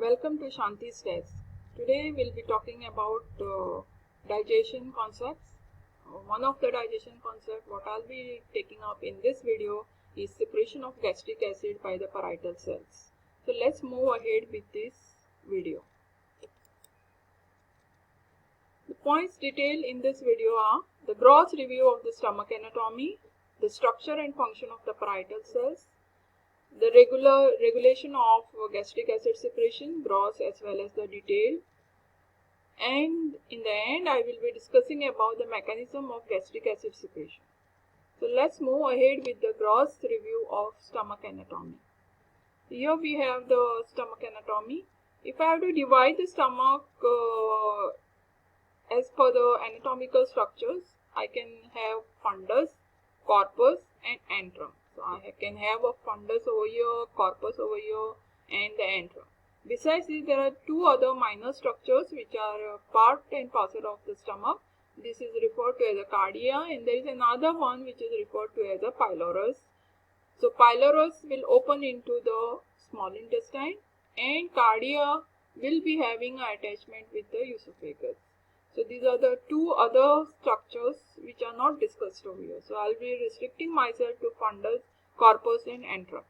Welcome to Shanti's Desk. Today we'll be talking about digestion concepts. One of the digestion concepts what I'll be taking up in this video is secretion of gastric acid by the parietal cells. So let's move ahead with this video. The points detailed in this video are the gross review of the stomach anatomy, the structure and function of the parietal cells, the regulation of gastric acid secretion, gross as well as the detailed, and in the end I will be discussing about the mechanism of gastric acid secretion. So let's move ahead with the gross review of stomach anatomy. Here we have the stomach anatomy. If I have to divide the stomach as per the anatomical structures, I can have fundus, corpus and antrum. So I can have a fundus over here, corpus over here and the antrum. Besides this, there are two other minor structures which are part and parcel of the stomach. This is referred to as a cardia, and there is another one which is referred to as a pylorus. So pylorus will open into the small intestine and cardia will be having an attachment with the esophagus. So these are the two other structures which are not discussed over here. So I'll be restricting myself to fundus, corpus and antrum.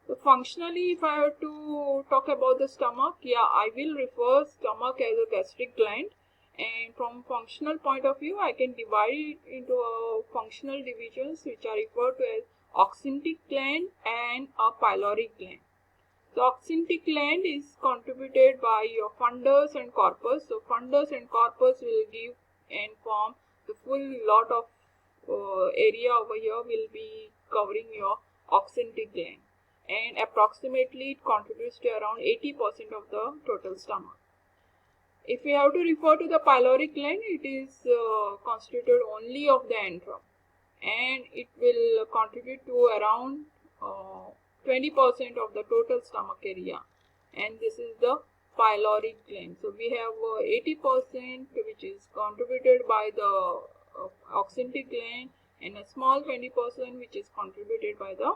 So functionally, if I have to talk about the stomach, I will refer stomach as a gastric gland, and from functional point of view, I can divide it into functional divisions which are referred to as oxyntic gland and a pyloric gland. The oxyntic gland is contributed by your fundus and corpus. So fundus and corpus will give and form the full lot of area over here will be covering your oxyntic gland, and approximately it contributes to around 80% of the total stomach. If we have to refer to the pyloric gland, it is constituted only of the antrum, and it will contribute to around 20% of the total stomach area, and this is the pyloric gland. So we have 80% which is contributed by the oxyntic gland and a small 20% which is contributed by the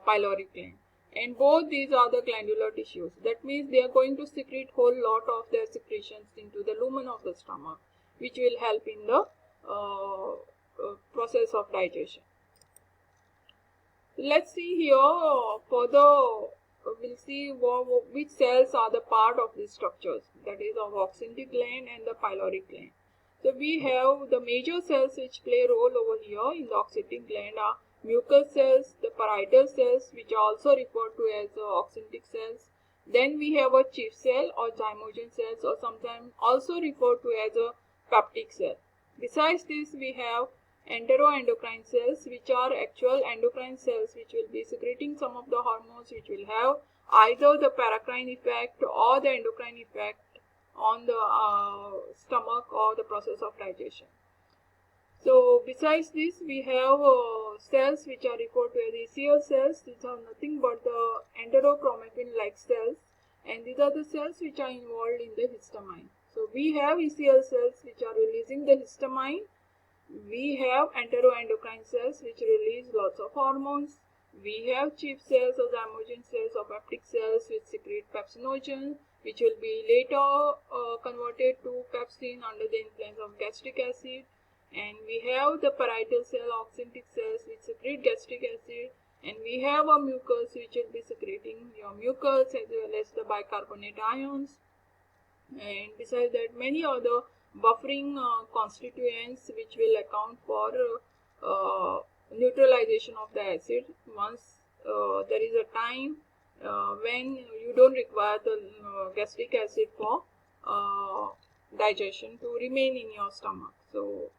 pyloric gland, and both these are the glandular tissues. That means they are going to secrete whole lot of their secretions into the lumen of the stomach, which will help in the process of digestion. Let's see here further. We'll see which cells are the part of these structures, that is of oxyntic gland and the pyloric gland. So we have the major cells which play a role over here in the oxyntic gland are mucus cells, the parietal cells which are also referred to as oxyntic cells. Then we have a chief cell or zymogen cells, or sometimes also referred to as a peptic cell. Besides this, we have enteroendocrine cells, which are actual endocrine cells which will be secreting some of the hormones which will have either the paracrine effect or the endocrine effect on the stomach or the process of digestion. So besides this, we have cells which are referred to as ECL cells. These are nothing but the enterochromatin-like cells, and these are the cells which are involved in the histamine. So we have ECL cells which are releasing the histamine. We have enteroendocrine cells which release lots of hormones. We have chief cells or zymogen cells or peptic cells which secrete pepsinogen, which will be later converted to pepsin under the influence of gastric acid. And we have the parietal cell oxyntic cells which secrete gastric acid, and we have a mucus which will be secreting your mucus as well as the bicarbonate ions. And besides that, many other buffering constituents which will account for neutralization of the acid once there is a time when you don't require the gastric acid for digestion to remain in your stomach. So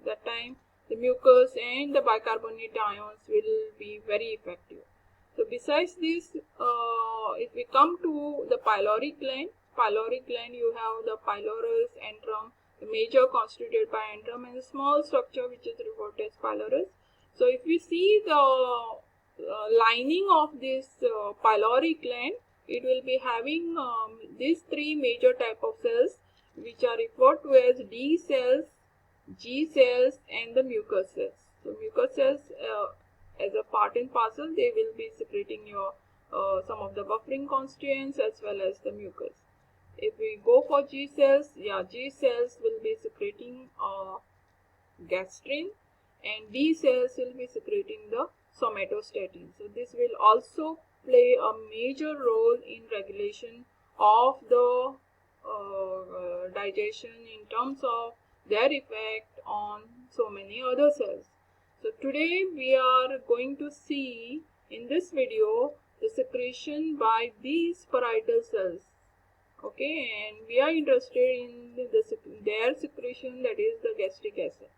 that time the mucus and the bicarbonate ions will be very effective. So besides this, if we come to the pyloric gland, you have the pylorus, antrum, the major constituted by antrum, and a small structure which is referred to as pylorus. So if we see the lining of this pyloric gland, it will be having these three major type of cells which are referred to as D cells, G cells and the mucus cells. So mucus cells as a part and parcel, they will be secreting your some of the buffering constituents as well as the mucus. If we go for G cells, G cells will be secreting gastrin, and D cells will be secreting the somatostatin. So this will also play a major role in regulation of the digestion in terms of their effect on so many other cells. So today we are going to see in this video the secretion by these parietal cells. Okay, and we are interested in their secretion, that is the gastric acid.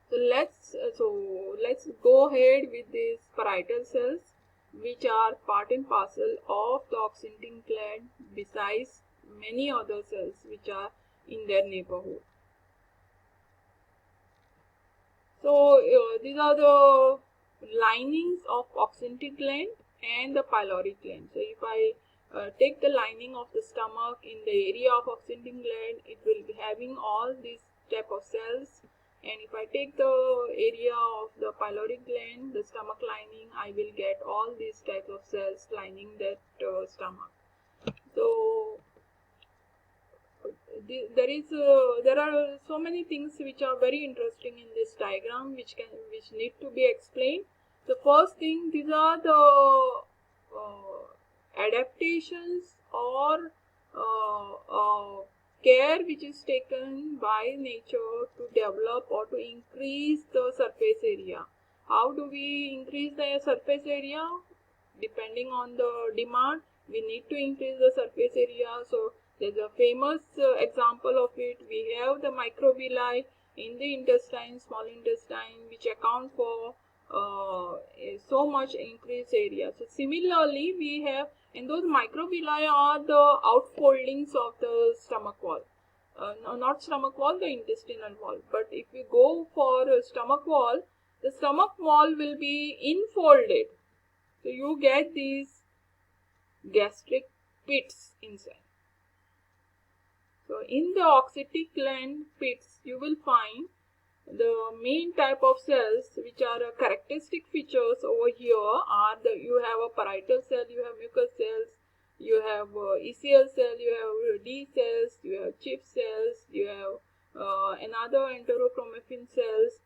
So let's go ahead with these parietal cells, which are part and parcel of the oxygen gland, besides many other cells which are in their neighborhood. So these are the linings of oxygen gland and the pyloric gland. So if I take the lining of the stomach in the area of oxygen gland, it will be having all these type of cells. And if I take the area of the pyloric gland, the stomach lining, I will get all these types of cells lining that stomach. So there are so many things which are very interesting in this diagram, which need to be explained. The first thing, these are the adaptations or care which is taken by nature to develop or to increase the surface area. How do we increase the surface area? Depending on the demand, we need to increase the surface area. So there's a famous example of it. We have the microvilli in the intestine, small intestine, which account for so much increased area. So similarly, we have, and those microvilli are the outfoldings of the stomach wall. No, not stomach wall, the intestinal wall. But if we go for stomach wall, the stomach wall will be infolded. So you get these gastric pits inside. So in the oxytic gland pits, you will find the main type of cells which are characteristic features over here are you have a parietal cell, you have mucus cells, you have ECL cell, you have D cells, you have chip cells, you have another enterochromaffin cells.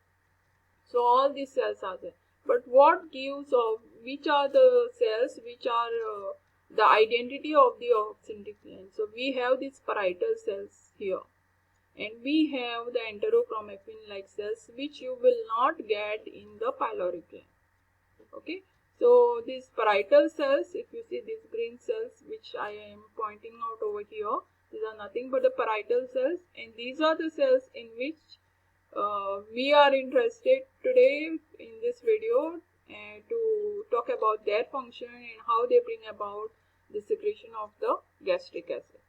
So all these cells are there. But what gives of which are the cells which are the identity of the oxytic gland? So we have these parietal cells here. And we have the enterochromaffin like cells which you will not get in the pyloric gland. Okay, so these parietal cells, if you see these green cells which I am pointing out over here, these are nothing but the parietal cells, and these are the cells in which we are interested today in this video to talk about their function and how they bring about the secretion of the gastric acid.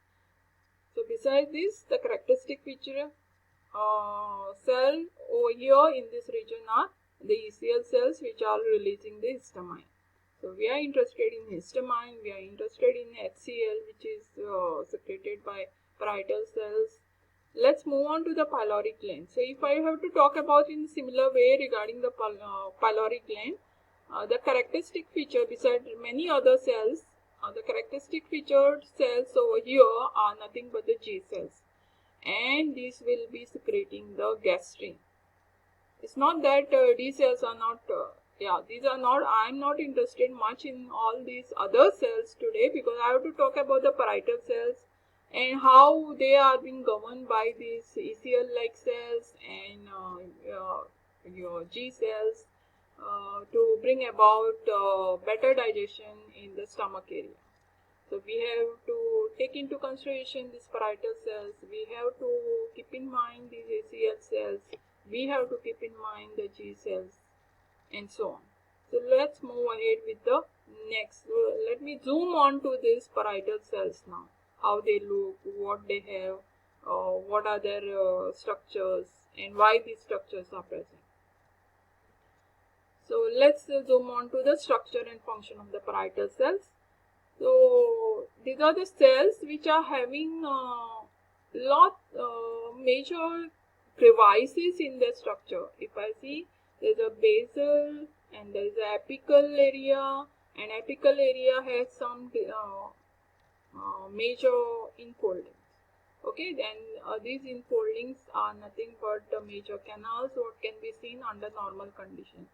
So besides this, the characteristic feature cell over here in this region are the ECL cells which are releasing the histamine. So we are interested in histamine, we are interested in HCl which is secreted by parietal cells. Let's move on to the pyloric gland. So if I have to talk about in similar way regarding the pyloric gland, the characteristic feature besides many other cells, the characteristic featured cells over here are nothing but the G cells, and these will be secreting the gastrin. It's not that D cells are not, these are not, I'm not interested much in all these other cells today because I have to talk about the parietal cells and how they are being governed by these ECL like cells and your G cells to bring about better digestion in the stomach area. So we have to take into consideration these parietal cells, we have to keep in mind these ACL cells, we have to keep in mind the G cells and so on. So let's move ahead with the next. Let me zoom on to these parietal cells now, how they look, what they have, what are their structures and why these structures are present. So let's zoom on to the structure and function of the parietal cells. So these are the cells which are having major crevices in their structure. If I see, there's a basal and there's an apical area and apical area has some major enfoldings. Okay, then these enfoldings are nothing but the major canals what can be seen under normal condition.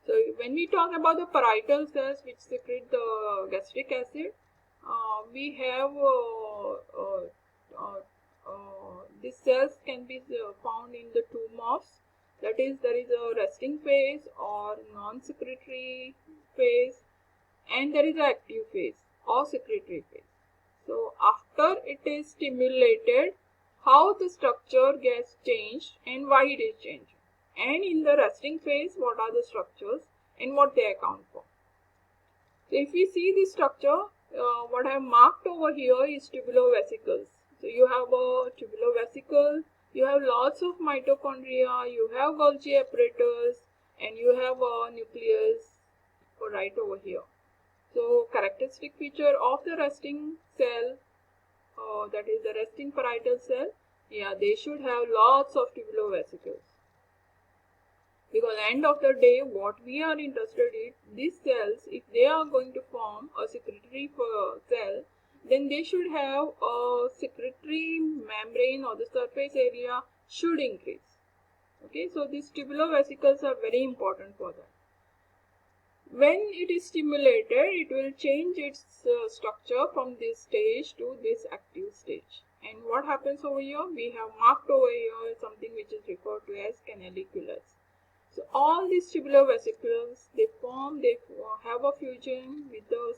So when we talk about the parietal cells which secrete the gastric acid, we have these cells can be found in the two modes. That is, there is a resting phase or non-secretory phase, and there is an active phase or secretory phase. So after it is stimulated, how the structure gets changed and why it is changed. And in the resting phase, what are the structures and what they account for. So if we see the structure, what I have marked over here is tubulovesicles. So you have a tubulovesicle, you have lots of mitochondria, you have Golgi apparatus, and you have a nucleus right over here. So characteristic feature of the resting cell, that is the resting parietal cell, yeah, they should have lots of tubulovesicles. Because end of the day, what we are interested in, these cells, if they are going to form a secretory cell, then they should have a secretory membrane or the surface area should increase. Okay, so these tubulovesicles are very important for that. When it is stimulated, it will change its structure from this stage to this active stage. And what happens over here? We have marked over here something which is referred to as canaliculus. So all these tubulovesicles, they have a fusion with the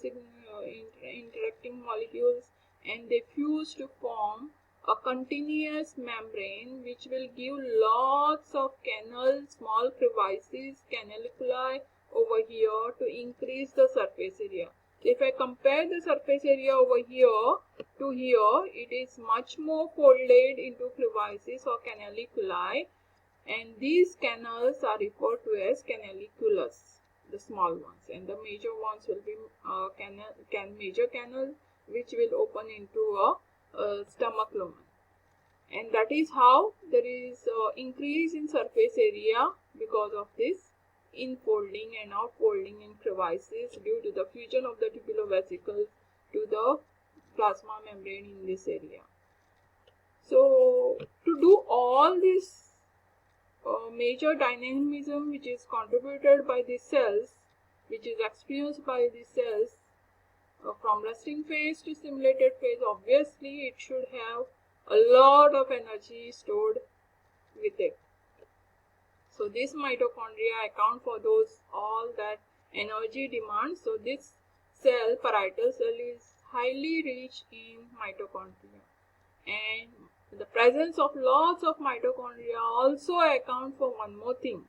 interacting molecules, and they fuse to form a continuous membrane which will give lots of canals, small crevices, canaliculi over here to increase the surface area. So if I compare the surface area over here to here, it is much more folded into crevices or canaliculi, and these canals are referred to as canaliculus, the small ones, and the major ones will be major canal which will open into a stomach lumen. And that is how there is increase in surface area because of this infolding and outfolding in crevices due to the fusion of the tubulovesicles to the plasma membrane in this area. So to do all this major dynamism which is contributed by the cells, which is experienced by the cells from resting phase to stimulated phase, obviously it should have a lot of energy stored with it. So this mitochondria account for those all that energy demand. So this cell, parietal cell, is highly rich in mitochondria, and the presence of lots of mitochondria also account for one more thing,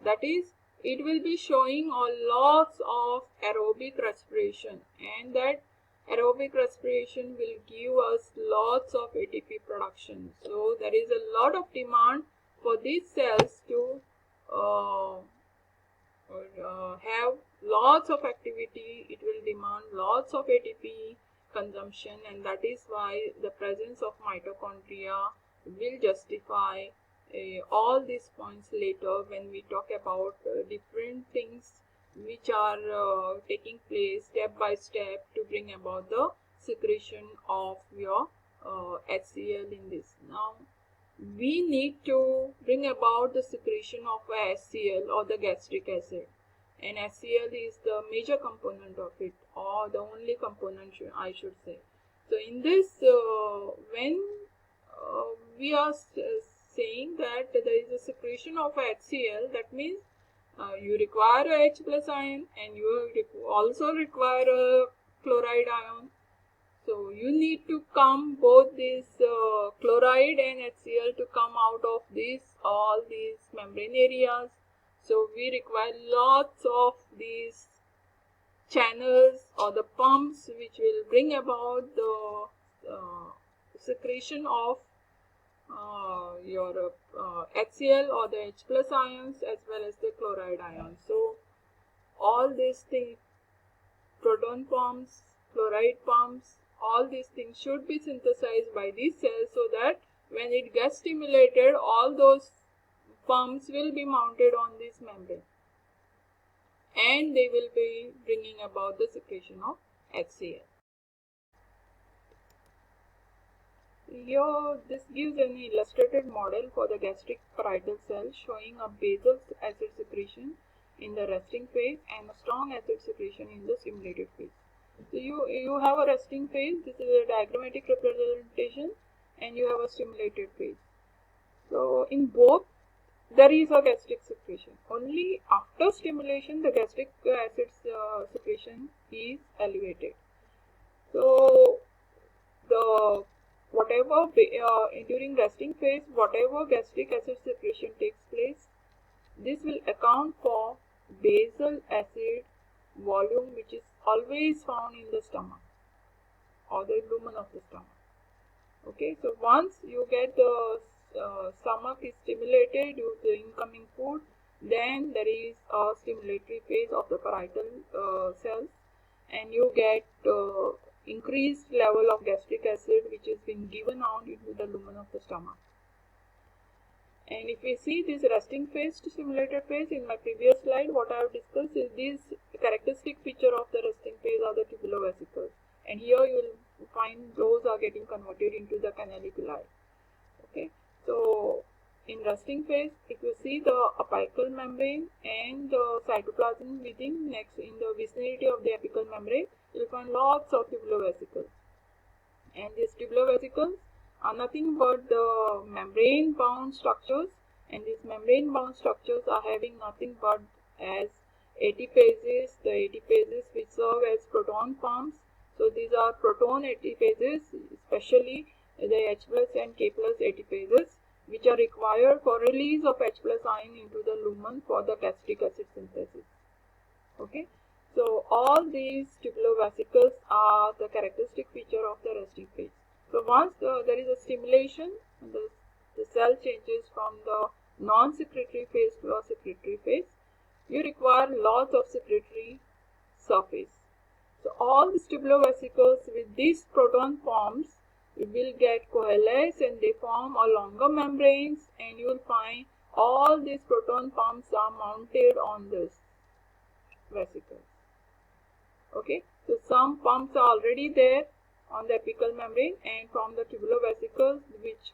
that is, it will be showing lots of aerobic respiration, and that aerobic respiration will give us lots of ATP production. So there is a lot of demand for these cells to have lots of activity. It will demand lots of ATP consumption, and that is why the presence of mitochondria will justify all these points later when we talk about different things which are taking place step by step to bring about the secretion of your HCl in this. Now we need to bring about the secretion of HCl or the gastric acid, and HCl is the major component of it, or the only component I should say. So in this, when we are saying that there is a secretion of HCl, that means you require a H plus ion and you also require a chloride ion. So you need to come both this chloride and HCl to come out of all these membrane areas. So we require lots of these channels or the pumps which will bring about the secretion of your HCl or the H plus ions as well as the chloride ions. So all these things, proton pumps, chloride pumps, all these things should be synthesized by these cells, so that when it gets stimulated, all those pumps will be mounted on this membrane. and they will be bringing about the secretion of HCl. Here, this gives an illustrated model for the gastric parietal cell showing a basal acid secretion in the resting phase and a strong acid secretion in the stimulated phase. So you have a resting phase, this is a diagrammatic representation, and you have a stimulated phase. So in both there is a gastric secretion. Only after stimulation the gastric acid secretion is elevated. So the whatever during resting phase, whatever gastric acid secretion takes place, this will account for basal acid volume, which is always found in the stomach or the lumen of the stomach. Okay, so once you get the stomach is stimulated due to incoming food, then there is a stimulatory phase of the parietal cells, and you get increased level of gastric acid which is being given out into the lumen of the stomach. And if we see this resting phase to stimulated phase, in my previous slide what I have discussed is this characteristic feature of the resting phase are the tubulovesicles, and here you will find those are getting converted into the canaliculi. Okay, so in resting phase, if you see the apical membrane and the cytoplasm within next in the vicinity of the apical membrane, you will find lots of tubulovesicles, and these tubulovesicles are nothing but the membrane bound structures, and these membrane bound structures are having nothing but as ATPases, the ATPases which serve as proton pumps. So these are proton ATPases, especially the H plus and K plus ATPases, which are required for release of H plus ion into the lumen for the gastric acid synthesis. Okay, so all these tubulovesicles are the characteristic feature of the resting phase. So once there is a stimulation, the cell changes from the non-secretory phase to a secretory phase. You require lots of secretory surface. So all these tubulovesicles with these proton forms will get coalesce and they form a longer membranes, and you will find all these proton pumps are mounted on this vesicle. Okay, so some pumps are already there on the apical membrane, and from the tubulovesicles which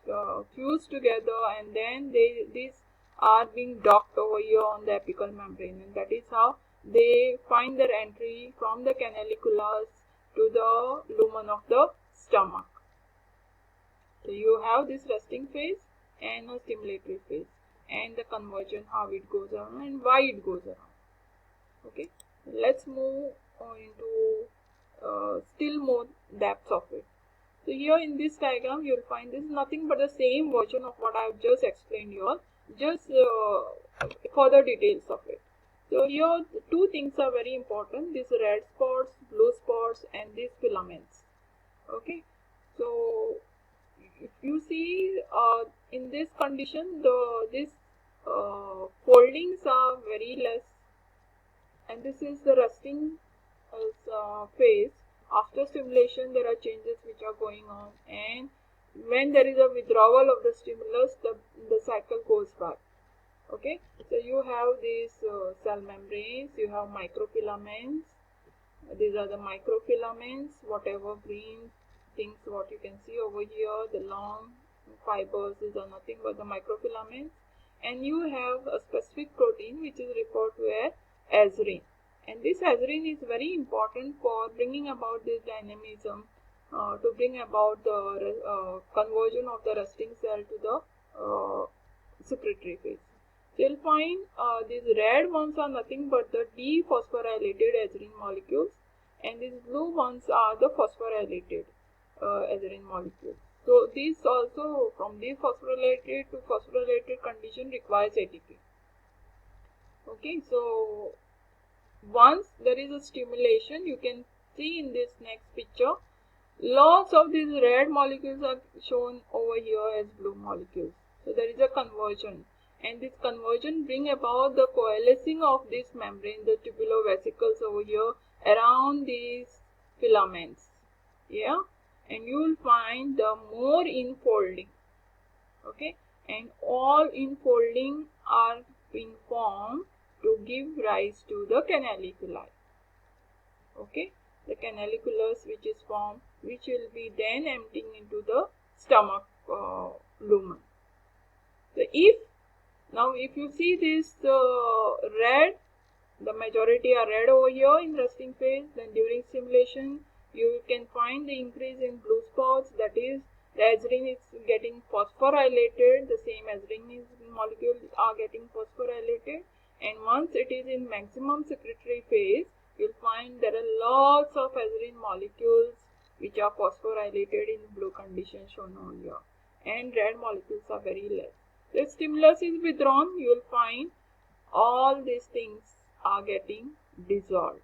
fuse together, and then these are being docked over here on the apical membrane, and that is how they find their entry from the canaliculus to the lumen of the stomach. So you have this resting phase and a stimulatory phase, and the conversion, how it goes around and why it goes around. Okay, let's move into still more depths of it. So here in this diagram you will find this is nothing but the same version of what I have just explained here, just further details of it. So here two things are very important, these red spots, blue spots, and these filaments. Okay, so if you see in this condition these foldings are very less, and this is the resting phase. After stimulation there are changes which are going on, and when there is a withdrawal of the stimulus the cycle goes back. Okay, so you have these cell membranes, you have microfilaments. These are the microfilaments, whatever green things what you can see over here, the long fibers, these are nothing but the microfilaments. And you have a specific protein which is referred to as azurin, and this azurin is very important for bringing about this dynamism, to bring about the conversion of the resting cell to the secretory phase. So you'll find these red ones are nothing but the dephosphorylated azurin molecules, and these blue ones are the phosphorylated azurin molecules. So these also, from dephosphorylated to phosphorylated condition, requires ATP. Okay, so once there is a stimulation, you can see in this next picture, lots of these red molecules are shown over here as blue molecules. So there is a conversion, and this conversion bring about the coalescing of this membrane, the tubulovesicles over here around these filaments. Yeah, and you will find the more infolding. Okay, and all infolding are being formed to give rise to the canaliculi. Okay, the canaliculus which is formed, which will be then emptying into the stomach lumen. So if you see this red, the majority are red over here in resting phase, then during stimulation you can find the increase in blue spots, that is the azirin is getting phosphorylated, the same azirin molecules are getting phosphorylated, and once it is in maximum secretory phase, you'll find there are lots of azirin molecules which are phosphorylated in blue condition shown over here, and red molecules are very less. So if stimulus is withdrawn, you will find all these things are getting dissolved.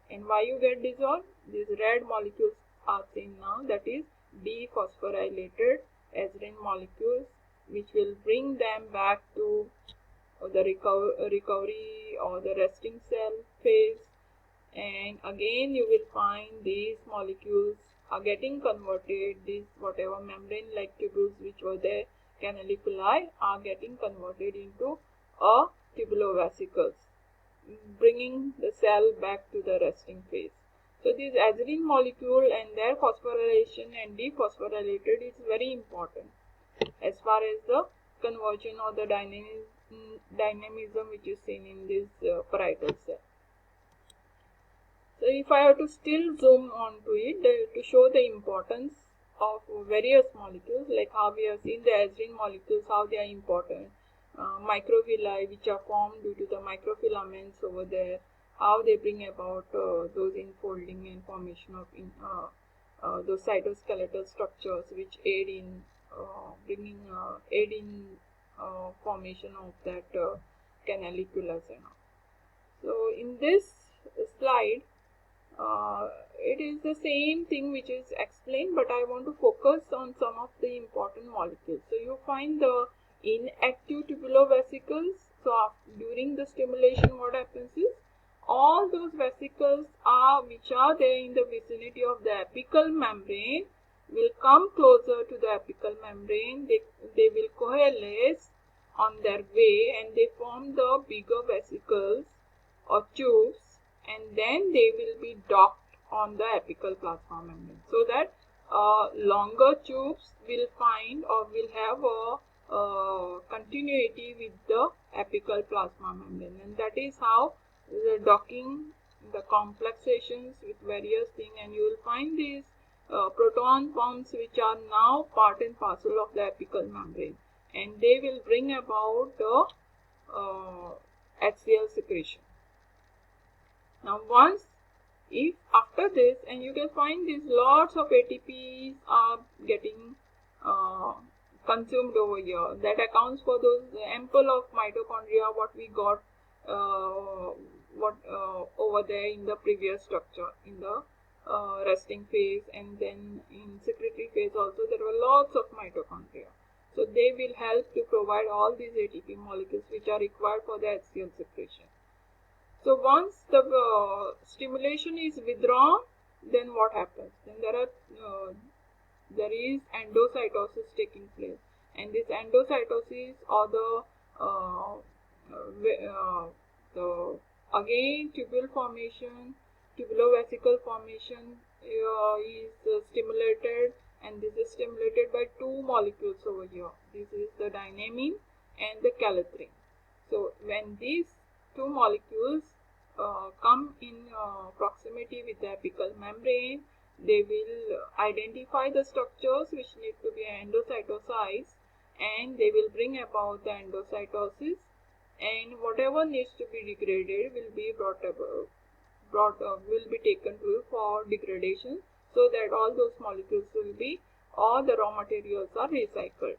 And why you get dissolved? These red molecules are seen now, that is dephosphorylated azirin molecules, which will bring them back to the recovery or the resting cell phase. And again you will find these molecules are getting converted, these whatever membrane like tubules which were there, canaliculi, are getting converted into a tubulovesicles, bringing the cell back to the resting phase. So this azirin molecule and their phosphorylation and dephosphorylated is very important as far as the conversion or the dynamism which is seen in this parietal cell. So if I have to still zoom on to it to show the importance of various molecules, like how we have seen the azirin molecules, how they are important, microvilli which are formed due to the microfilaments over there, how they bring about those infolding and formation of those cytoskeletal structures which aid in formation of that canaliculus and all. So in this slide, it is the same thing which is explained, but I want to focus on some of the important molecules. So you find the inactive tubulovesicles. So during the stimulation, what happens is all those vesicles which are there in the vicinity of the apical membrane will come closer to the apical membrane. They will coalesce on their way and they form the bigger vesicles or tubes, and then they will be docked on the apical plasma membrane, so that longer tubes will find or will have a continuity with the apical plasma membrane, and that is how the docking, the complexations with various things, and you will find these proton pumps which are now part and parcel of the apical membrane, and they will bring about the HCl secretion. Now if after this, and you can find these lots of ATPs are getting consumed over here, that accounts for those ample of mitochondria what we got over there in the previous structure in the resting phase, and then in secretory phase also there were lots of mitochondria. So they will help to provide all these ATP molecules which are required for the HCl secretion. So once the stimulation is withdrawn, then what happens? Then there is endocytosis taking place, and this endocytosis or the again tubule formation, tubulovesicle formation is stimulated, and this is stimulated by two molecules over here. This is the dynamine and the calithrin. So when these two molecules come in proximity with the apical membrane, they will identify the structures which need to be endocytosized, and they will bring about the endocytosis, and whatever needs to be degraded will be will be taken to for degradation, so that all those molecules will be, all the raw materials are recycled.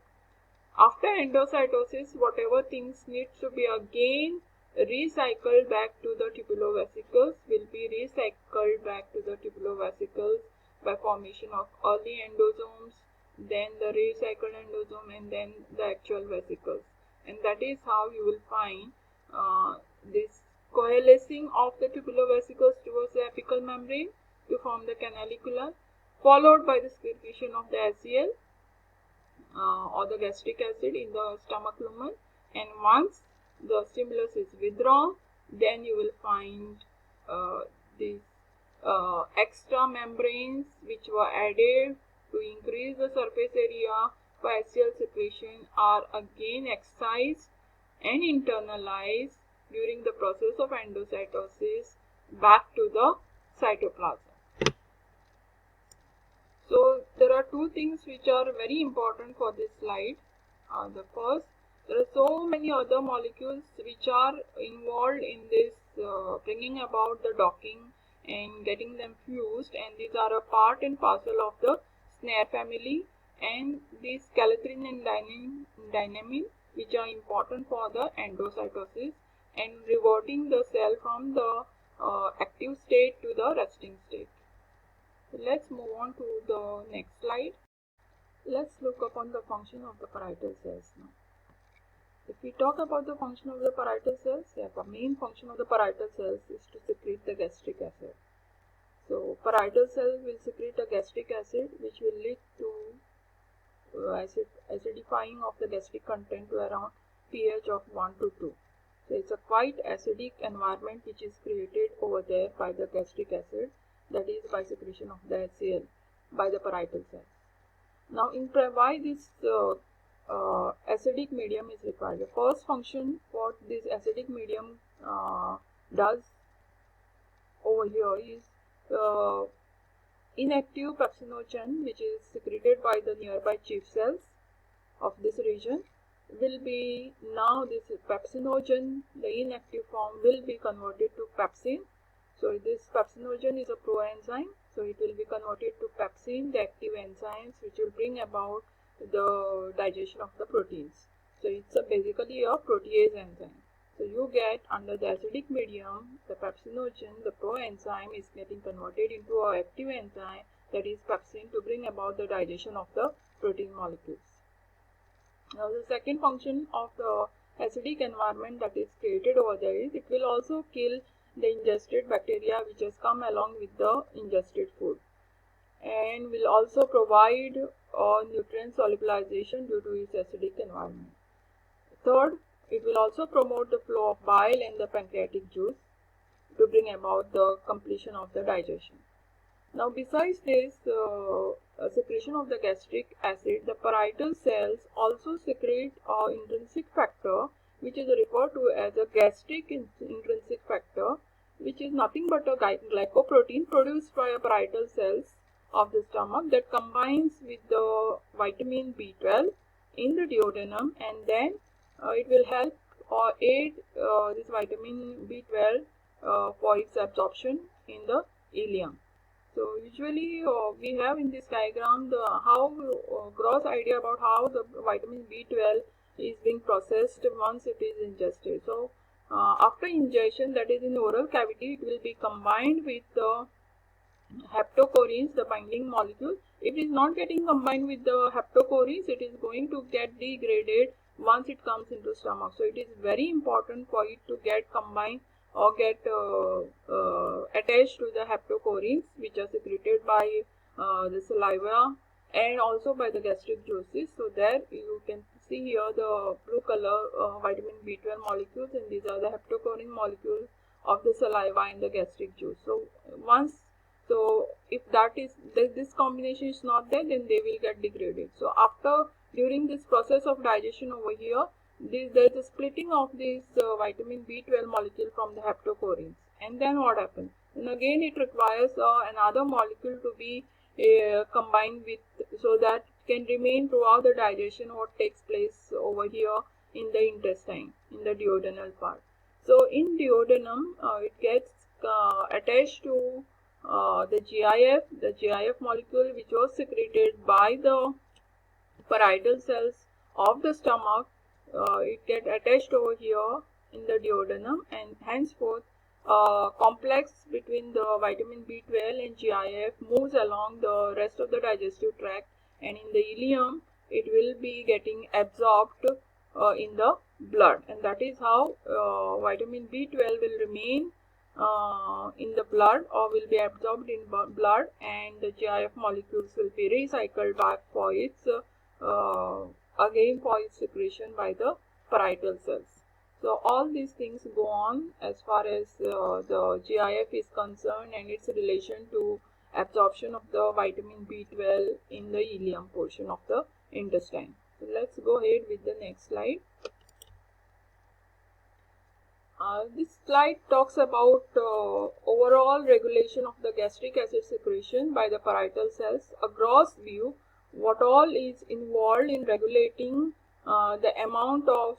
After endocytosis, whatever things need to be again recycled back to the tubulovesicles will be recycled back to the tubulovesicles by formation of early endosomes, then the recycled endosome, and then the actual vesicles. And that is how you will find this coalescing of the tubulovesicles towards the apical membrane to form the canalicula, followed by the secretion of the HCl or the gastric acid in the stomach lumen. And once the stimulus is withdrawn, Then you will find these extra membranes which were added to increase the surface area for axial secretion are again excised and internalized during the process of endocytosis back to the cytoplasm. So there are two things which are very important for this slide. The first, there are so many other molecules which are involved in this bringing about the docking and getting them fused, and these are a part and parcel of the snare family, and these calithrin and dynamine which are important for the endocytosis and reverting the cell from the active state to the resting state. Let's move on to the next slide. Let's look upon the function of the parietal cells now. If we talk about the function of the parietal cells, the main function of the parietal cells is to secrete the gastric acid. So parietal cell will secrete a gastric acid which will lead to acidifying of the gastric content to around pH of 1 to 2. So it's a quite acidic environment which is created over there by the gastric acid, that is by secretion of the HCl by the parietal cells. Now, why this acidic medium is required? The first function what this acidic medium does over here is inactive pepsinogen, which is secreted by the nearby chief cells of this region, will be now this pepsinogen, the inactive form, will be converted to pepsin. So this pepsinogen is a proenzyme, so it will be converted to pepsin, the active enzymes which will bring about the digestion of the proteins. So it's basically a protease enzyme. So you get under the acidic medium, the pepsinogen, the proenzyme is getting converted into an active enzyme, that is pepsin, to bring about the digestion of the protein molecules. Now the second function of the acidic environment that is created over there is it will also kill the ingested bacteria which has come along with the ingested food, and will also provide nutrient solubilization due to its acidic environment. Third, it will also promote the flow of bile and the pancreatic juice to bring about the completion of the digestion. Now besides this secretion of the gastric acid, the parietal cells also secrete an intrinsic factor which is referred to as a gastric intrinsic factor, which is nothing but a glycoprotein produced by a parietal cells of the stomach that combines with the vitamin B12 in the duodenum, and then it will help or aid this vitamin B12 for its absorption in the ileum. So usually we have in this diagram the gross idea about how the vitamin B12 is being processed once it is ingested. So after ingestion, that is in oral cavity, it will be combined with the haptocorins, the binding molecule. If it is not getting combined with the haptocorins, it is going to get degraded once it comes into stomach. So it is very important for it to get combined or get attached to the haptocorins, which are secreted by the saliva and also by the gastric juices. So there you can see here the blue color vitamin B12 molecules, and these are the haptocorin molecules of the saliva and the gastric juice. So if this combination is not there, then they will get degraded. So during this process of digestion over here, there is a splitting of this vitamin B12 molecule from the haptocorins, and then what happens? And again it requires another molecule to be combined with, so that can remain throughout the digestion what takes place over here in the intestine, in the duodenal part. So in duodenum, it gets attached to the GIF molecule which was secreted by the parietal cells of the stomach. It gets attached over here in the duodenum, and henceforth complex between the vitamin B12 and GIF moves along the rest of the digestive tract, and in the ileum it will be getting absorbed in the blood, and that is how vitamin B12 will remain in the blood or will be absorbed in blood, and the GIF molecules will be recycled back for its again for its secretion by the parietal cells. So all these things go on as far as the GIF is concerned and its relation to absorption of the vitamin B12 in the ileum portion of the intestine. So let's go ahead with the next slide. This slide talks about overall regulation of the gastric acid secretion by the parietal cells. A gross view, what all is involved in regulating the amount of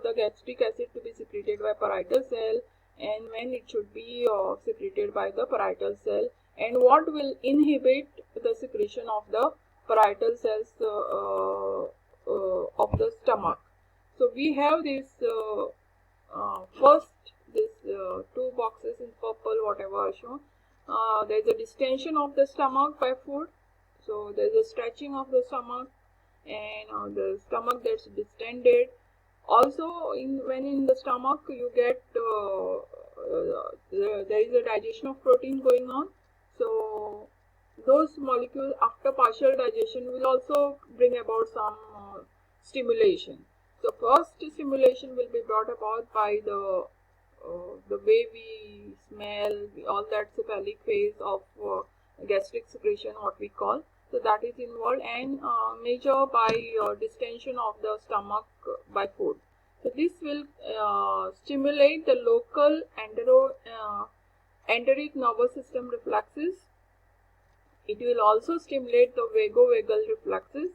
the gastric acid to be secreted by parietal cell and when it should be secreted by the parietal cell, and what will inhibit the secretion of the parietal cells of the stomach. So we have this first two boxes in purple, whatever I shown. There is a distension of the stomach by food. So there is a stretching of the stomach and the stomach that's distended. Also, when in the stomach you get there is a digestion of protein going on. So those molecules after partial digestion will also bring about some stimulation. So first stimulation will be brought about by the way we smell, all that cephalic phase of gastric secretion, what we call. So that is involved, and major by distension of the stomach by food. So this will stimulate the local enteric nervous system reflexes. It will also stimulate the vagovagal reflexes,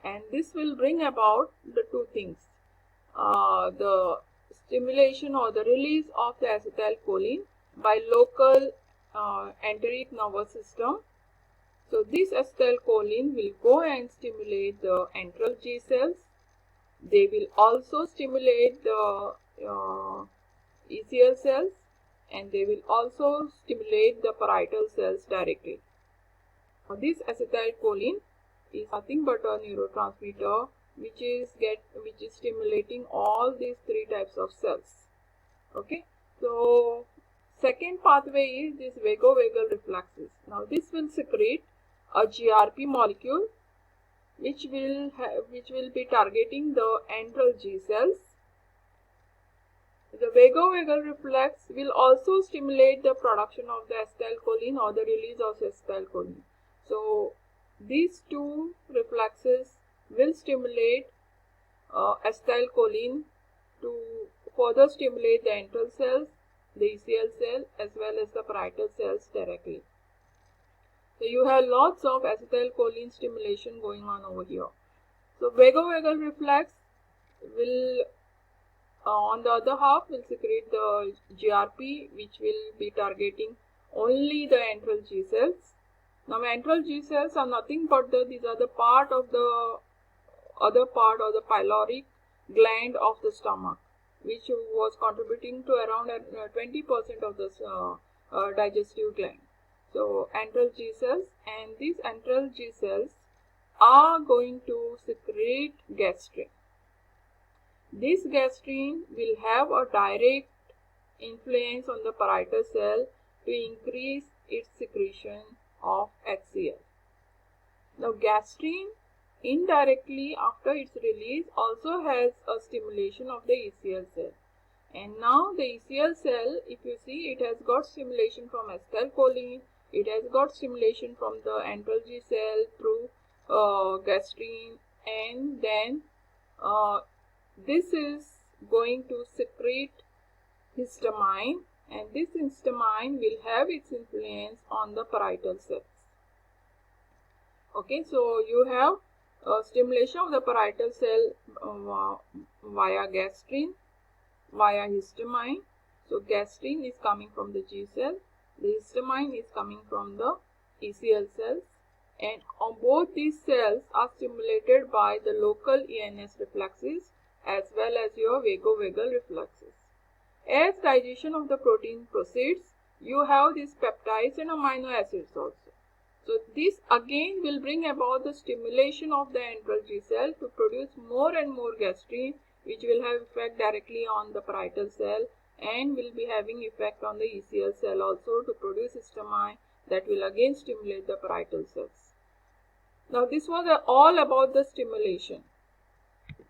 and this will bring about the two things. The stimulation or the release of the acetylcholine by local enteric nervous system. So this acetylcholine will go and stimulate the antral G cells. They will also stimulate the ECL cells, and they will also stimulate the parietal cells directly. This acetylcholine is nothing but a neurotransmitter which is stimulating all these three types of cells. Okay, so second pathway is this vagovagal reflexes. Now this will secrete a GRP molecule which will be targeting the antral G cells. The vagovagal reflex will also stimulate the production of the acetylcholine or the release of acetylcholine. So these two reflexes will stimulate acetylcholine to further stimulate the antral cells, the ECL cell as well as the parietal cells directly. So you have lots of acetylcholine stimulation going on over here. So vagovagal reflex will on the other half will secrete the GRP which will be targeting only the antral G cells. Now antral G cells are nothing but these are the part of the other part of the pyloric gland of the stomach, which was contributing to around 20% of the digestive gland. So antral G cells, and these antral G cells are going to secrete gastrin. This gastrin will have a direct influence on the parietal cell to increase its secretion of HCl. Now gastrin indirectly after its release also has a stimulation of the ECL cell, and now the ECL cell, if you see, it has got stimulation from acetylcholine, it has got stimulation from the antral G cell through gastrin, and then this is going to secrete histamine, and this histamine will have its influence on the parietal cells. Okay, so you have stimulation of the parietal cell via gastrin, via histamine. So gastrin is coming from the G cell, the histamine is coming from the ECL cells, and on both these cells are stimulated by the local ENS reflexes as well as your vagovagal reflexes. As digestion of the protein proceeds, you have these peptides and amino acids also. So this again will bring about the stimulation of the antral G cell to produce more and more gastrin, which will have effect directly on the parietal cell and will be having effect on the ECL cell also to produce histamine that will again stimulate the parietal cells. Now this was all about the stimulation.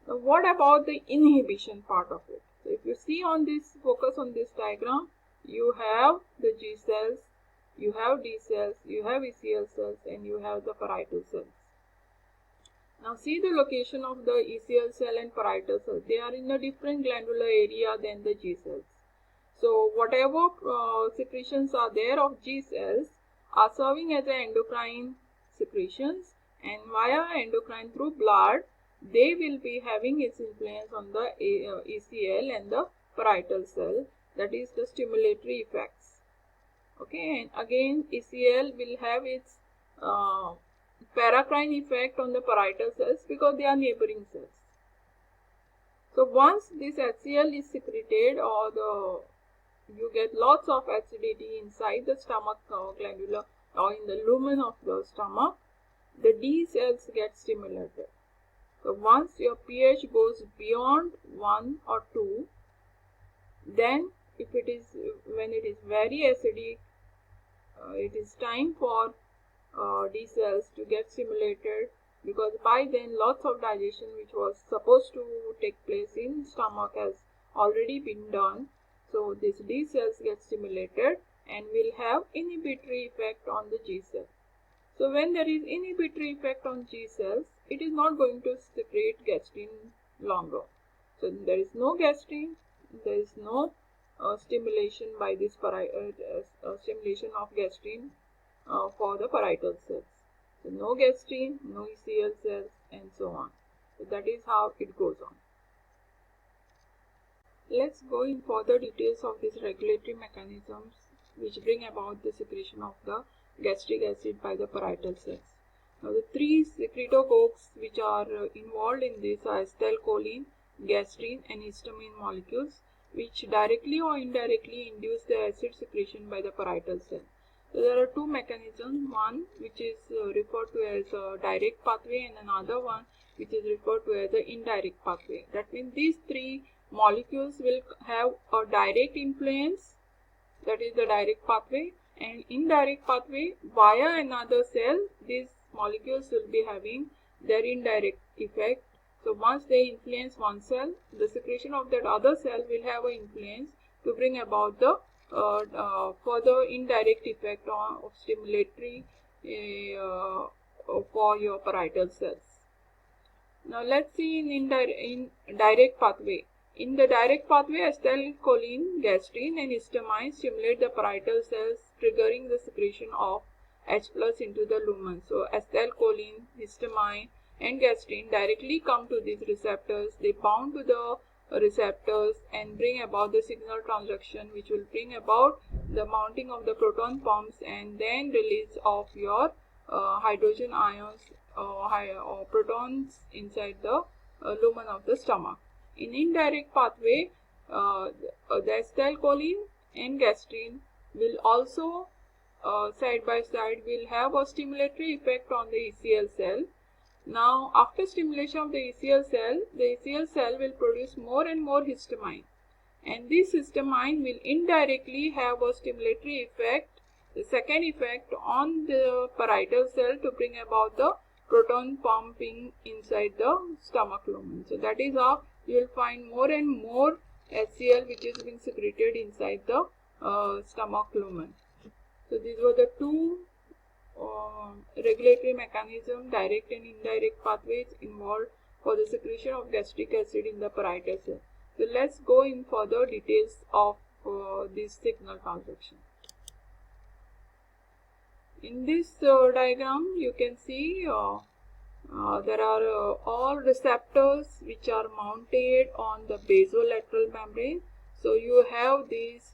Now what about the inhibition part of it? So if you see on this, focus on this diagram, you have the G cells, you have D cells, you have ECL cells, and you have the parietal cells. Now see the location of the ECL cell and parietal cell. They are in a different glandular area than the G cells. So whatever secretions are there of G cells are serving as endocrine secretions, and via endocrine through blood, they will be having its influence on the ECL and the parietal cell, that is the stimulatory effects. Okay, and again ECL will have its paracrine effect on the parietal cells because they are neighboring cells. So once this HCl is secreted, or you get lots of acidity inside the stomach glandula or in the lumen of the stomach, the D cells get stimulated. So once your pH goes beyond 1 or 2, then when it is very acidic, it is time for D cells to get stimulated, because by then lots of digestion which was supposed to take place in stomach has already been done. So these D cells get stimulated and will have inhibitory effect on the G cell. So when there is inhibitory effect on G cells, it is not going to secrete gastrin longer. So there is no gastrin, there is no stimulation by this stimulation of gastrin for the parietal cells. So no gastrin, no ECL cells, and so on. So that is how it goes on. Let's go in further details of these regulatory mechanisms which bring about the secretion of the gastric acid by the parietal cells. Now the three secretocoques which are involved in this are acetylcholine, gastrin, and histamine molecules, which directly or indirectly induce the acid secretion by the parietal cell. So there are two mechanisms, one which is referred to as a direct pathway and another one which is referred to as the indirect pathway. That means these three molecules will have a direct influence, that is the direct pathway, and indirect pathway via another cell. These molecules will be having their indirect effect. So once they influence one cell, the secretion of that other cell will have an influence to bring about the further indirect effect of stimulatory for your parietal cells. Now let's see in direct pathway. In the direct pathway, acetylcholine, gastrin, and histamine stimulate the parietal cells, triggering the secretion of H+ into the lumen. So acetylcholine, histamine, and gastrin directly come to these receptors. They bound to the receptors and bring about the signal transduction, which will bring about the mounting of the proton pumps and then release of your hydrogen ions or protons inside the lumen of the stomach. In indirect pathway, the acetylcholine and gastrin will also side by side will have a stimulatory effect on the ECL cell. Now after stimulation of the ECL cell will produce more and more histamine, and this histamine will indirectly have a stimulatory effect, the second effect, on the parietal cell to bring about the proton pumping inside the stomach lumen. So that is how you will find more and more HCl which is being secreted inside the stomach lumen. So these were the two regulatory mechanism, direct and indirect pathways involved for the secretion of gastric acid in the parietal cell. So let's go in further details of this signal transduction. In this diagram you can see there are all receptors which are mounted on the basolateral membrane. So you have these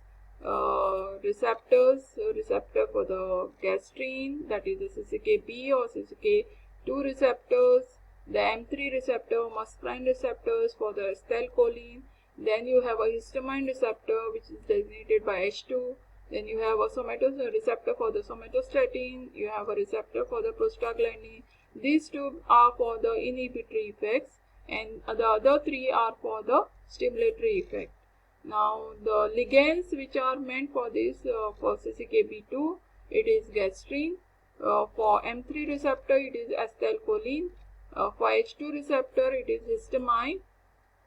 receptor for the gastrin, that is the CCK-B or CCK2 receptors, the M3 receptor, muscarine receptors for the acetylcholine, then you have a histamine receptor which is designated by H2, then you have a receptor for the somatostatin, you have a receptor for the prostaglandin. These two are for the inhibitory effects and the other three are for the stimulatory effect. Now the ligands which are meant for this, for CCK-B2 it is gastrin, for M3 receptor it is acetylcholine, For H2 receptor, it is histamine.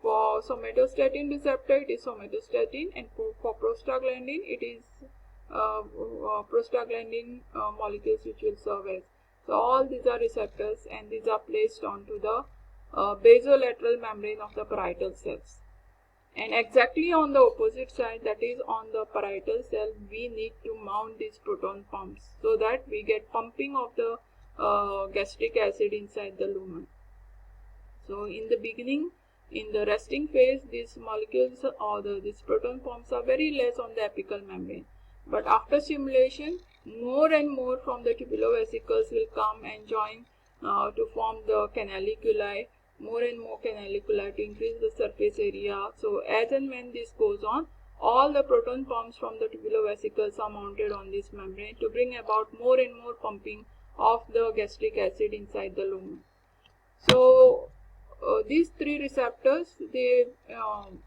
For somatostatin receptor, it is somatostatin, and for prostaglandin, it is prostaglandin molecules which will serve as. So all these are receptors, and these are placed onto the basolateral membrane of the parietal cells. And exactly on the opposite side, that is on the parietal cell, we need to mount these proton pumps so that we get pumping of the gastric acid inside the lumen. So in the beginning, in the resting phase, these molecules or these proton pumps are very less on the apical membrane. But after stimulation, more and more from the tubulovesicles will come and join to form the canaliculi, more and more canaliculi to increase the surface area. So as and when this goes on, all the proton pumps from the tubulovesicles are mounted on this membrane to bring about more and more pumping of the gastric acid inside the lumen. So these three receptors, they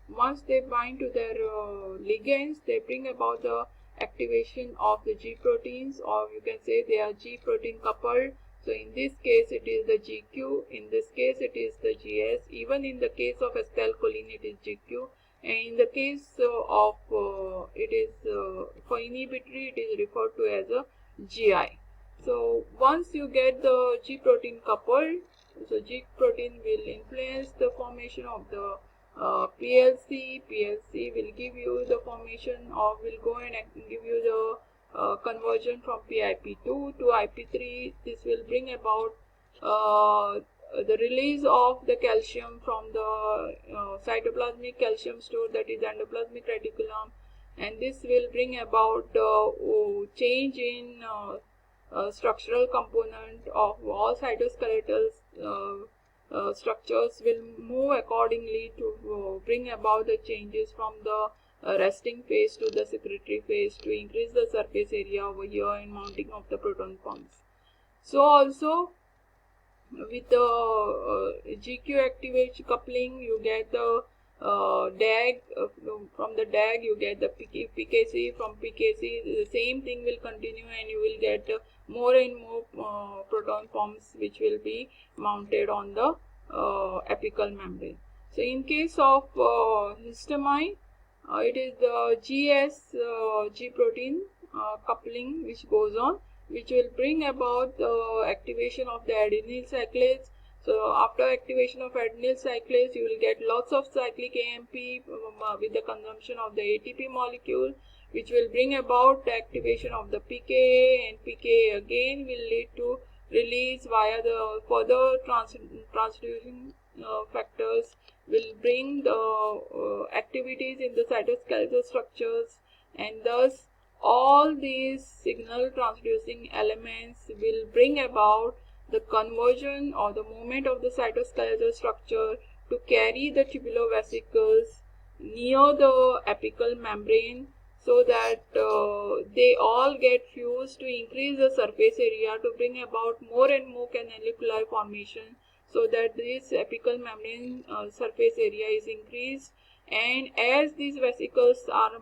once they bind to their ligands, they bring about the activation of the G proteins, or you can say they are G protein coupled. So in this case it is the GQ, in this case it is the GS, even in the case of acetylcholine it is GQ, and in the case of it is for inhibitory it is referred to as a GI. So once you get the G protein coupled, so G protein will influence the formation of the PLC. PLC will give you the formation or will go and give you the conversion from PIP2 to IP3. This will bring about the release of the calcium from the cytoplasmic calcium store, that is endoplasmic reticulum, and this will bring about change in structural component of all cytoskeletal structures will move accordingly to bring about the changes from the resting phase to the secretory phase to increase the surface area over here and mounting of the proton pumps. So also with the GQ activation coupling, you get the DAG, from the DAG you get the PKC, from PKC the same thing will continue and you will get more and more proton pumps which will be mounted on the apical membrane. So in case of histamine, it is the GS G protein coupling which goes on, which will bring about the activation of the adenyl cyclase. So after activation of adenyl cyclase, you will get lots of cyclic AMP with the consumption of the ATP molecule, which will bring about the activation of the pKa, and pKa again will lead to release via the further transducing factors, will bring the activities in the cytoskeletal structures, and thus all these signal transducing elements will bring about the conversion or the movement of the cytoskeletal structure to carry the tubulovesicles near the apical membrane, so that they all get fused to increase the surface area to bring about more and more canaliculi formation, so that this apical membrane surface area is increased. And as these vesicles are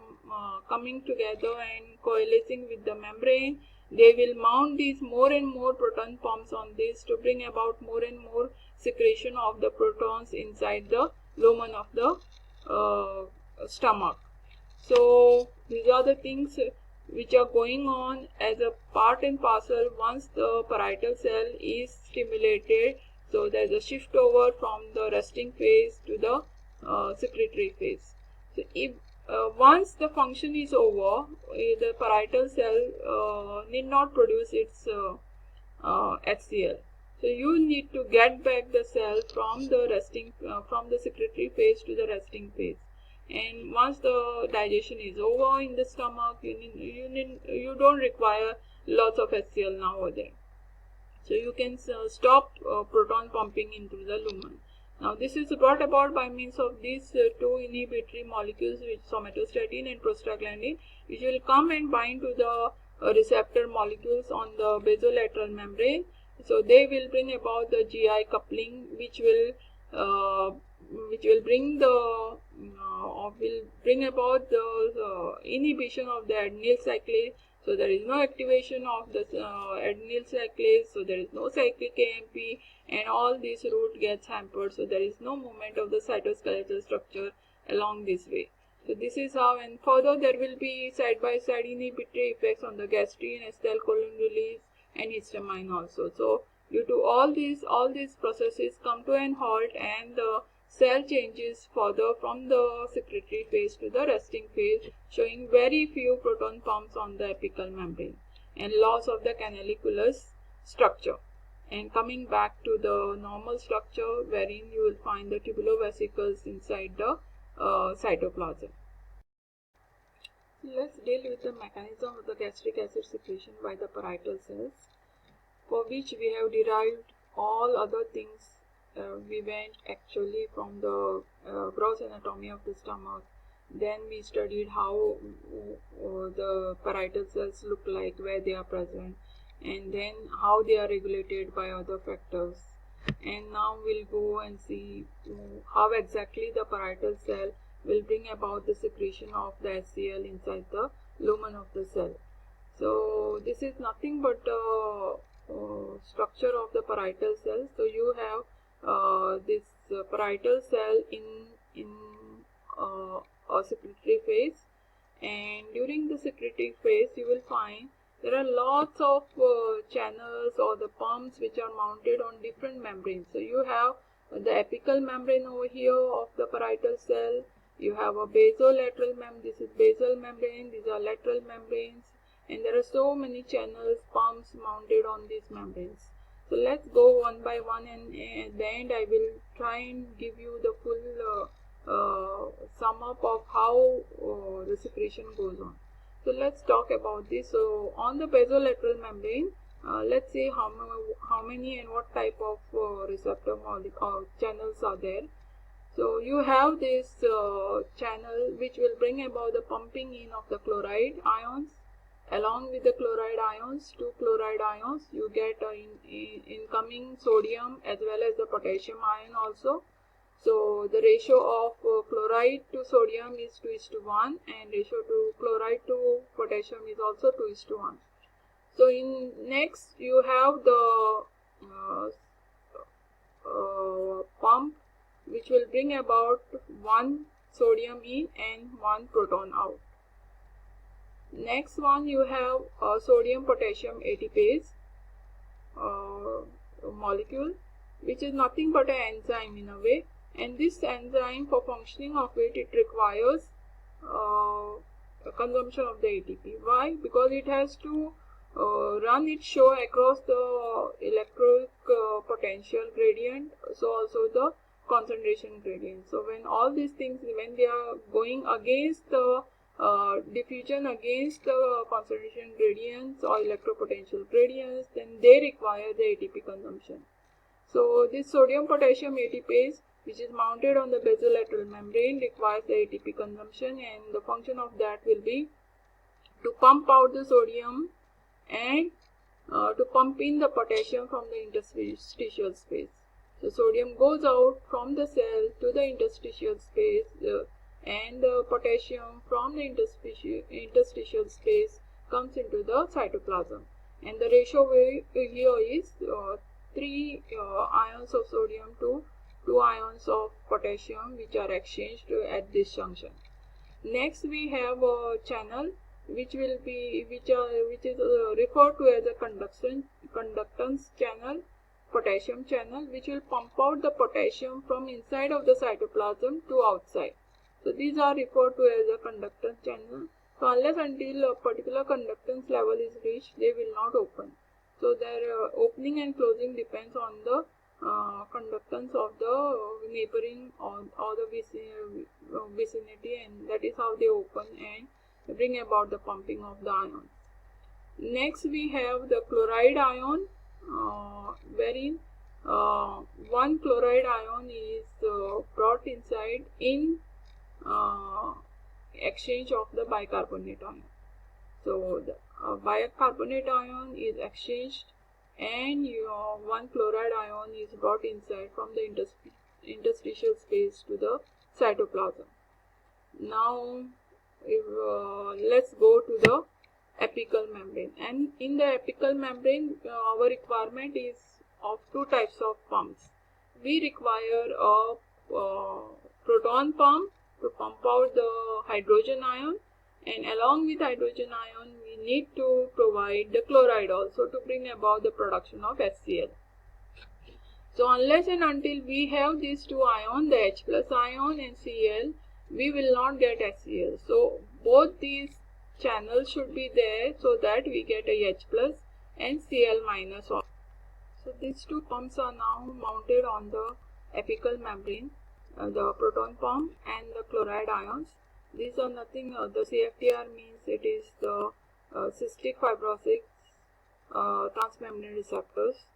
coming together and coalescing with the membrane, they will mount these more and more proton pumps on this to bring about more and more secretion of the protons inside the lumen of the stomach. So these are the things which are going on as a part and parcel once the parietal cell is stimulated. So there is a shift over from the resting phase to the secretory phase. So if once the function is over, the parietal cell need not produce its HCl. So you need to get back the cell from the resting from the secretory phase to the resting phase. And once the digestion is over in the stomach, you don't require lots of HCl now over there. So you can stop proton pumping into the lumen. Now this is brought about by means of these two inhibitory molecules, which somatostatin and prostaglandin, which will come and bind to the receptor molecules on the basolateral membrane. So they will bring about the GI coupling, which will bring about the inhibition of the adenyl cyclase So there is no activation of the adenyl cyclase, so there is no cyclic AMP, and all this route gets hampered, so there is no movement of the cytoskeletal structure along this way. So this is how, and further there will be side-by-side inhibitory effects on the gastrin, acetylcholine release, and histamine also. So due to all these processes come to an halt, and the cell changes further from the secretory phase to the resting phase, showing very few proton pumps on the apical membrane and loss of the canaliculus structure, and coming back to the normal structure wherein you will find the tubulovesicles inside the cytoplasm. Let's deal with the mechanism of the gastric acid secretion by the parietal cells, for which we have derived all other things. We went actually from the gross anatomy of the stomach. Then we studied how the parietal cells look like, where they are present, and then how they are regulated by other factors. And now we'll go and see how exactly the parietal cell will bring about the secretion of the HCl inside the lumen of the cell. So this is nothing but structure of the parietal cell. So you have this parietal cell in a secretory phase, and during the secretory phase you will find there are lots of channels or the pumps which are mounted on different membranes. So you have the apical membrane over here of the parietal cell, you have a basolateral membrane, this is basal membrane, these are lateral membranes, and there are so many channels, pumps mounted on these membranes. So let's go one by one, and at the end I will try and give you the full sum up of how the secretion goes on. So let's talk about this. So on the basolateral membrane, let's see how many and what type of receptor channels are there. So you have this channel which will bring about the pumping in of the chloride ions. Along with the chloride ions, two chloride ions, you get incoming sodium as well as the potassium ion also. So the ratio of chloride to sodium is 2:1, and ratio to chloride to potassium is also 2:1. So in next you have the pump which will bring about one sodium in and one proton out. Next one you have sodium potassium ATPase molecule, which is nothing but an enzyme in a way, and this enzyme, for functioning of it requires consumption of the ATP. Why? Because it has to run its show across the electric potential gradient, so also the concentration gradient. So when all these things, when they are going against the diffusion against the concentration gradients or electropotential gradients, then they require the ATP consumption. So this sodium potassium ATPase, which is mounted on the basolateral membrane, requires the ATP consumption, and the function of that will be to pump out the sodium and to pump in the potassium from the interstitial space. So sodium goes out from the cell to the interstitial space, and the potassium from the interstitial space comes into the cytoplasm, and the ratio here is 3 ions of sodium to 2 ions of potassium, which are exchanged at this junction. Next we have a channel which is referred to as a conductance channel, potassium channel, which will pump out the potassium from inside of the cytoplasm to outside. So these are referred to as a conductance channel. So unless until a particular conductance level is reached, they will not open. So their opening and closing depends on the conductance of the neighboring or the vicinity, and that is how they open and bring about the pumping of the ion. Next we have the chloride ion, wherein one chloride ion is brought inside in exchange of the bicarbonate ion. So the bicarbonate ion is exchanged, and your one chloride ion is brought inside from the interstitial space to the cytoplasm. Now let's go to the apical membrane. And in the apical membrane, our requirement is of two types of pumps. We require a proton pump to pump out the hydrogen ion, and along with hydrogen ion we need to provide the chloride also to bring about the production of HCl. So unless and until we have these two ions, the H plus ion and Cl, we will not get HCl. So both these channels should be there so that we get a H plus and Cl minus. So these two pumps are now mounted on the apical membrane, the proton pump and the chloride ions. These are nothing, the CFTR means it is the cystic fibrosis transmembrane receptors.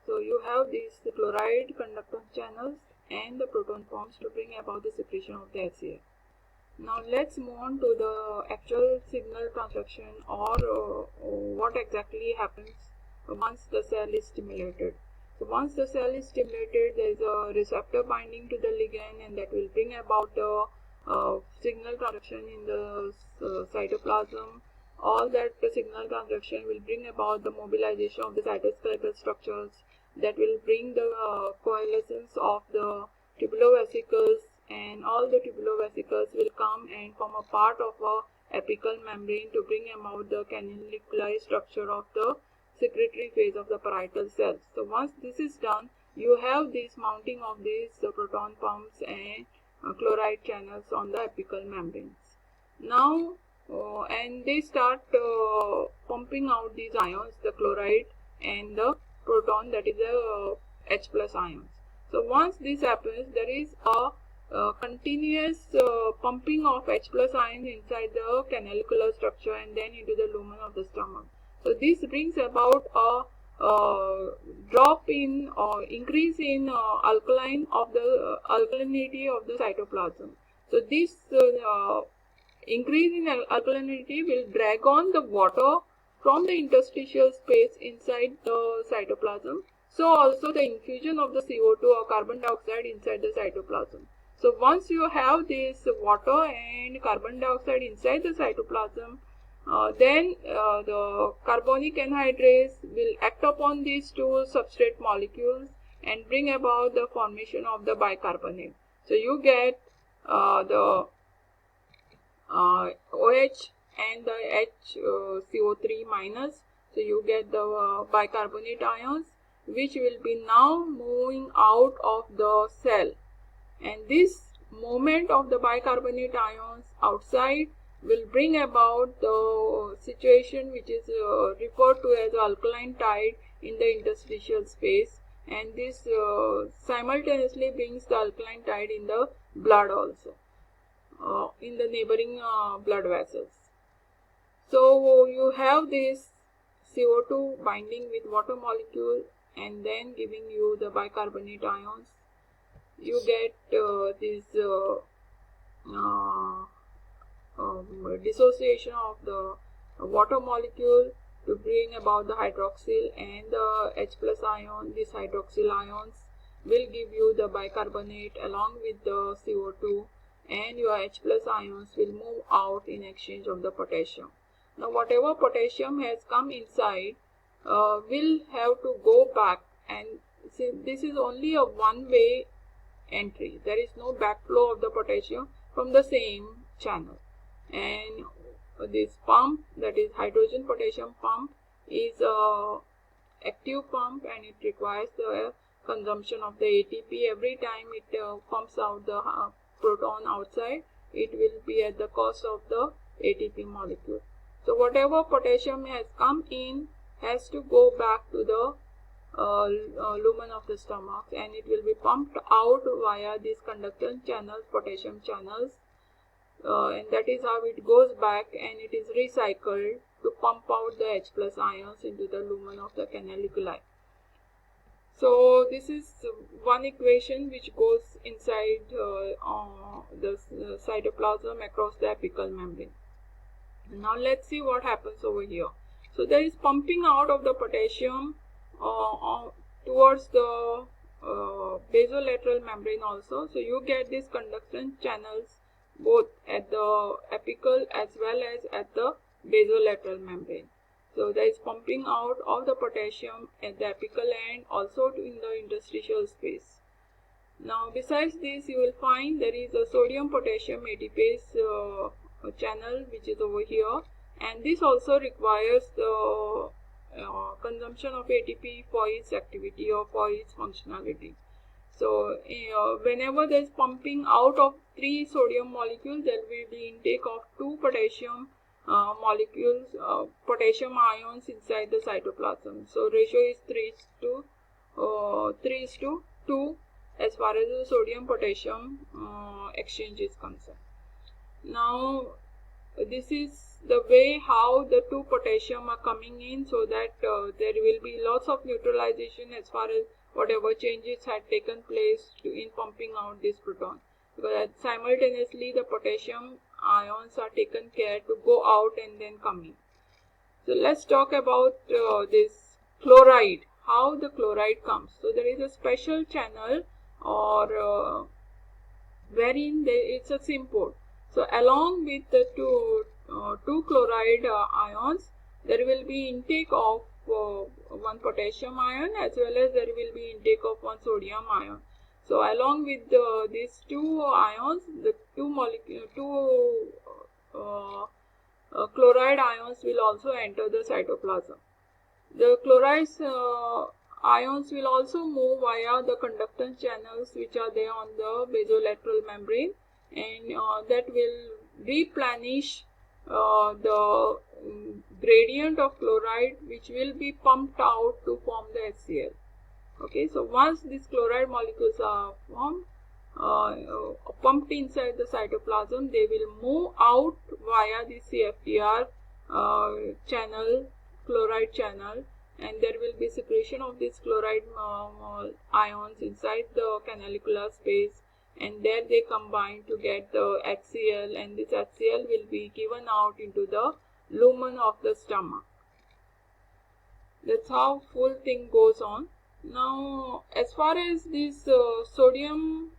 So you have these chloride conductance channels and the proton pumps to bring about the secretion of the HCl. Now let's move on to the actual signal transduction, or what exactly happens once the cell is stimulated. So once the cell is stimulated, there is a receptor binding to the ligand, and that will bring about the signal transduction in the cytoplasm. All that signal transduction will bring about the mobilization of the cytoskeletal structures, that will bring the coalescence of the tubulovesicles, and all the tubulovesicles will come and form a part of a apical membrane to bring about the canaliculi structure of the secretory phase of the parietal cells. So once this is done, you have this mounting of these proton pumps and chloride channels on the apical membranes. Now and they start pumping out these ions, the chloride and the proton, that is the H plus ions. So once this happens, there is a continuous pumping of H plus ions inside the canalicular structure and then into the lumen of the stomach. So this brings about a drop in or increase in alkalinity of the cytoplasm. So this increase in alkalinity will drag on the water from the interstitial space inside the cytoplasm. So also the infusion of the CO2 or carbon dioxide inside the cytoplasm. So once you have this water and carbon dioxide inside the cytoplasm, then the carbonic anhydrase will act upon these two substrate molecules and bring about the formation of the bicarbonate. So you get the OH and the HCO3 minus. So you get the bicarbonate ions, which will be now moving out of the cell, and this movement of the bicarbonate ions outside will bring about the situation which is referred to as alkaline tide in the interstitial space, and this simultaneously brings the alkaline tide in the blood also, in the neighboring blood vessels. So you have this CO2 binding with water molecule and then giving you the bicarbonate ions. You get this dissociation of the water molecule to bring about the hydroxyl and the H plus ion. These hydroxyl ions will give you the bicarbonate along with the CO2, and your H plus ions will move out in exchange of the potassium. Now whatever potassium has come inside will have to go back, and this is only a one-way entry. There is no backflow of the potassium from the same channel. And this pump, that is hydrogen potassium pump, is a active pump, and it requires the consumption of the ATP. Every time it pumps out the proton outside, it will be at the cost of the ATP molecule. So whatever potassium has come in has to go back to the lumen of the stomach, and it will be pumped out via these conductance channels, potassium channels, and that is how it goes back, and it is recycled to pump out the H plus ions into the lumen of the canaliculi. So this is one equation which goes inside the cytoplasm across the apical membrane. Now let's see what happens over here. So there is pumping out of the potassium towards the basolateral membrane also. So you get these conductance channels both at the apical as well as at the basolateral membrane. So there is pumping out of the potassium at the apical end, also in the interstitial space. Now besides this, you will find there is a sodium potassium ATPase channel which is over here, and this also requires the consumption of ATP for its activity or for its functionality. So whenever there is pumping out of 3 sodium molecules, there will be intake of 2 potassium molecules, potassium ions inside the cytoplasm. So ratio is 3:2 as far as the sodium potassium exchange is concerned. Now this is the way how the 2 potassium are coming in, so that there will be lots of neutralization as far as whatever changes had taken place in pumping out this proton, because simultaneously the potassium ions are taken care to go out and then come in. So let's talk about this chloride, how the chloride comes. So there is a special channel or wherein it's a symport. So along with the two chloride ions, there will be intake of 1 potassium ion, as well as there will be intake of 1 sodium ion. So along with these 2 ions, the chloride ions will also enter the cytoplasm. The chloride ions will also move via the conductance channels which are there on the basolateral membrane, and that will replenish the gradient of chloride, which will be pumped out to form the HCl. Okay, so once these chloride molecules are formed, pumped inside the cytoplasm, they will move out via the CFTR channel, chloride channel, and there will be secretion of these chloride ions inside the canalicular space, and there they combine to get the HCl, and this HCl will be given out into the lumen of the stomach. That's how full thing goes on. Now as far as this sodium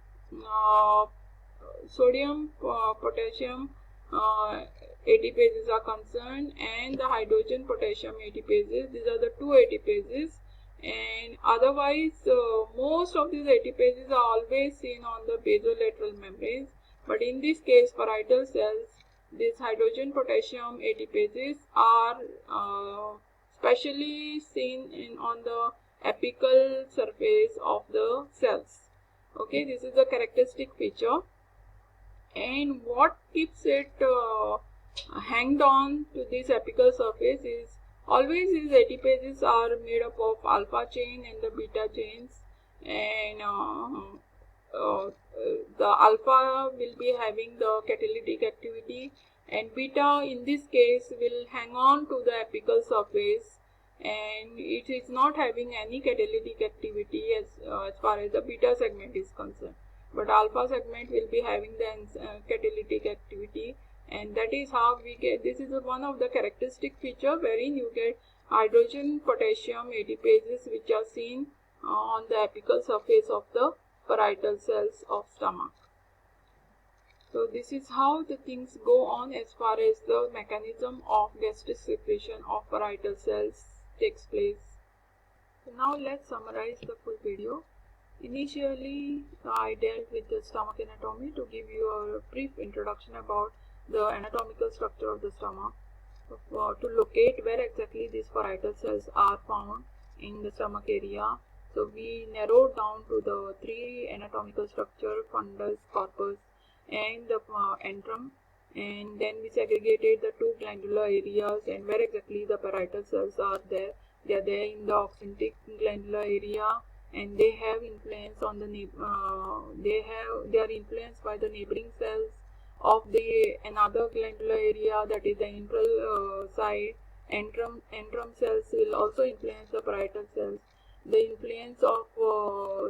potassium ATPases are concerned, and the hydrogen potassium ATPases, these are the 2 ATPases, and otherwise most of these ATPases are always seen on the basolateral membranes, but in this case parietal cells, these hydrogen potassium ATPases are specially seen on the apical surface of the cells. Okay, this is a characteristic feature, and what keeps it hanged on to this apical surface is always these ATPases are made up of alpha chain and the beta chains, and the alpha will be having the catalytic activity, and beta in this case will hang on to the apical surface, and it is not having any catalytic activity as far as the beta segment is concerned, but alpha segment will be having the catalytic activity, and that is how we get, this is one of the characteristic feature wherein you get hydrogen potassium ATPases which are seen on the apical surface of the parietal cells of stomach. So this is how the things go on as far as the mechanism of gastric secretion of parietal cells takes place. So now let's summarize the full video. Initially, I dealt with the stomach anatomy to give you a brief introduction about the anatomical structure of the stomach, to locate where exactly these parietal cells are found in the stomach area. So we narrowed down to the 3 anatomical structure: fundus, corpus, and the antrum, and then we segregated the 2 glandular areas and where exactly the parietal cells are there. They are there in the oxyntic glandular area, and they have influence on the they are influenced by the neighboring cells of the another glandular area, that is the intral side. Antrum cells will also influence the parietal cells. The influence of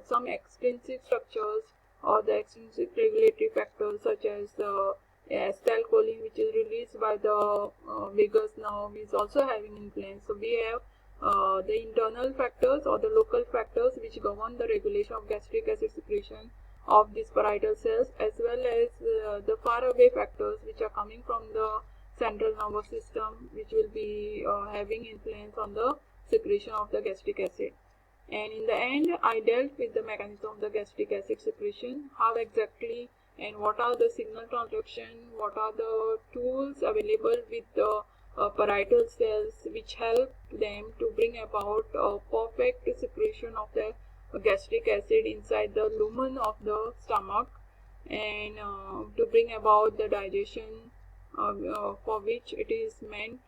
some extrinsic structures or the extrinsic regulatory factors such as the acetylcholine, which is released by the vagus nerve, is also having influence. So we have the internal factors or the local factors which govern the regulation of gastric acid secretion of these parietal cells, as well as the far away factors which are coming from the central nervous system, which will be having influence on the secretion of the gastric acid. And in the end, I dealt with the mechanism of the gastric acid secretion, how exactly and what are the signal transduction, what are the tools available with the parietal cells which help them to bring about a perfect secretion of the gastric acid inside the lumen of the stomach, and to bring about the digestion for which it is meant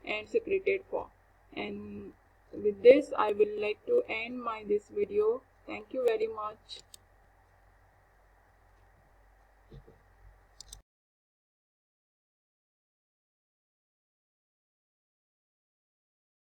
and secreted for. And with this, I will like to end this video. Thank you very much.